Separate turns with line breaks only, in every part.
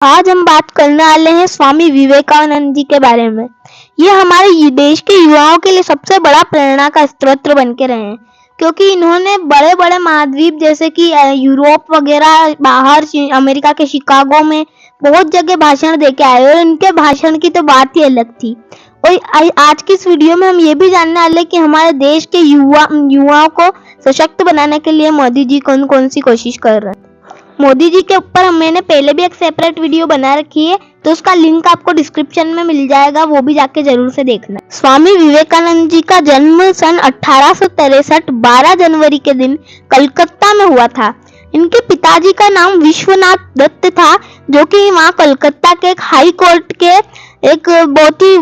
आज हम बात करने वाले हैं स्वामी विवेकानंद जी के बारे में। ये हमारे देश के युवाओं के लिए सबसे बड़ा प्रेरणा का स्रोत बन के रहे हैं, क्योंकि इन्होंने बड़े बड़े महाद्वीप जैसे कि यूरोप वगैरह, बाहर अमेरिका के शिकागो में बहुत जगह भाषण दे के आए और इनके भाषण की तो बात ही अलग थी। और आज की इस वीडियो में हम ये भी जानने वाले कि हमारे देश के युवाओं को सशक्त बनाने के लिए मोदी जी कौन कौन सी कोशिश कर रहे हैं। मोदी जी के ऊपर मैंने पहले भी एक सेपरेट वीडियो बना रखी है, तो उसका लिंक आपको डिस्क्रिप्शन में मिल जाएगा, वो भी जाके जरूर से देखना। स्वामी विवेकानंद जी का जन्म सन 1863 12 जनवरी के दिन कलकत्ता में हुआ था। इनके पिताजी का नाम विश्वनाथ दत्त था, जो कि वहाँ कलकत्ता के एक हाई कोर्ट के एक बहुत ही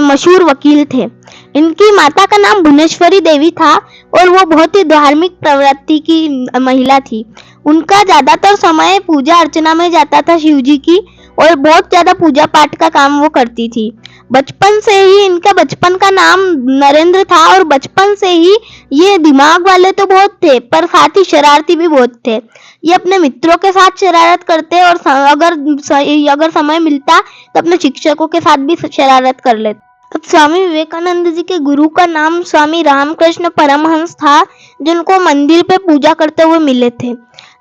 मशहूर वकील थे। इनकी माता का नाम भुवनेश्वरी देवी था और वो बहुत ही धार्मिक प्रवृत्ति की महिला थी। उनका ज्यादातर समय पूजा अर्चना में जाता था शिव जी की, और बहुत ज्यादा पूजा पाठ का काम वो करती थी। बचपन से ही इनका बचपन का नाम नरेंद्र था, और बचपन से ही ये दिमाग वाले तो बहुत थे पर साथ ही शरारती भी बहुत थे। ये अपने मित्रों के साथ शरारत करते और अगर समय मिलता तो अपने शिक्षकों के साथ भी शरारत कर लेते। अब स्वामी विवेकानंद जी के गुरु का नाम स्वामी रामकृष्ण परमहंस था, जिनको मंदिर पे पूजा करते हुए मिले थे।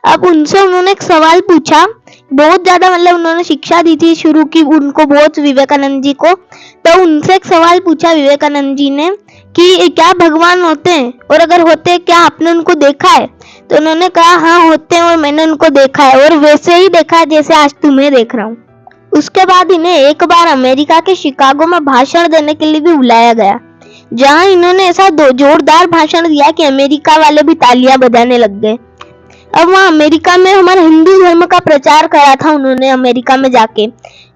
अब उनसे उन्होंने एक सवाल पूछा, बहुत ज्यादा उन्होंने शिक्षा दी थी शुरू की उनको बहुत विवेकानंद जी को। तो उनसे एक सवाल पूछा विवेकानंद जी ने कि क्या भगवान होते हैं, और अगर होते हैं क्या आपने उनको देखा है? तो उन्होंने कहा हाँ होते हैं और मैंने उनको देखा है, और वैसे ही देखा है जैसे आज तुम्हें देख रहा हूँ। उसके बाद इन्हें एक बार अमेरिका के शिकागो में भाषण देने के लिए भी बुलाया गया, जहां इन्होंने ऐसा जोरदार भाषण दिया कि अमेरिका वाले भी तालियां बजाने लग गए। अब वहाँ अमेरिका में हमारे हिंदू धर्म का प्रचार करा था उन्होंने अमेरिका में जाके।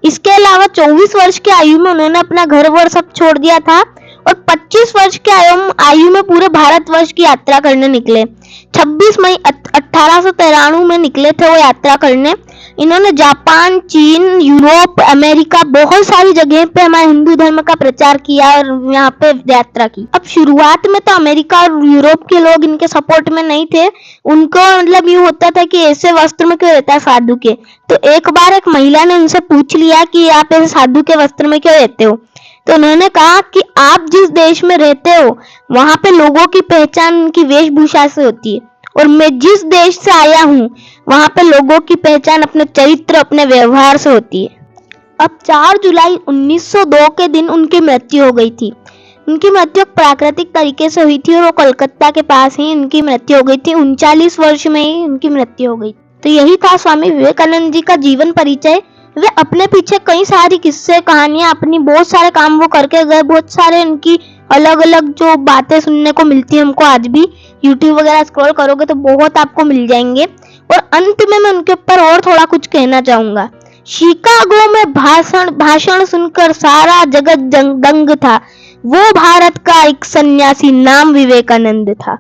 इसके अलावा 24 वर्ष की आयु में उन्होंने अपना घर वर सब छोड़ दिया था, और 25 वर्ष की आयु में पूरे भारतवर्ष की यात्रा करने निकले। 26 मई 1893 में निकले थे वो यात्रा करने। इन्होंने जापान, चीन, यूरोप, अमेरिका बहुत सारी जगह पे हमारे हिंदू धर्म का प्रचार किया और यहाँ पे यात्रा की। अब शुरुआत में तो अमेरिका और यूरोप के लोग इनके सपोर्ट में नहीं थे। उनको यूँ होता था कि ऐसे वस्त्र में क्यों रहता है साधु के। तो एक बार एक महिला ने उनसे पूछ लिया कि आप ऐसे साधु के वस्त्र में क्यों रहते हो। तो उन्होंने कहा कि आप जिस देश में रहते हो वहां पे लोगों की पहचान उनकी वेशभूषा से होती है, और मैं जिस देश से आया हूँ वहां पे लोगों की पहचान अपने चरित्र, अपने व्यवहार से होती है। अब 4 जुलाई 1902 के दिन उनकी मृत्यु हो गई थी। उनकी मृत्यु प्राकृतिक तरीके से हुई थी, और वो कोलकाता के पास ही उनकी मृत्यु हो गई थी। 39 वर्ष में ही उनकी मृत्यु हो गई। तो यही था स्वामी विवेकानंद जी का जीवन परिचय। वे अपने पीछे कई सारी किस्से, कहानियां, अपनी बहुत सारे काम वो करके गए। बहुत सारे उनकी अलग अलग जो बातें सुनने को मिलती है हमको आज भी, यूट्यूब वगैरह स्क्रॉल करोगे तो बहुत आपको मिल जाएंगे। और अंत में मैं उनके ऊपर और थोड़ा कुछ कहना चाहूंगा। शिकागो में भाषण सुनकर सारा जगत दंग था। वो भारत का एक सन्यासी नाम विवेकानंद था।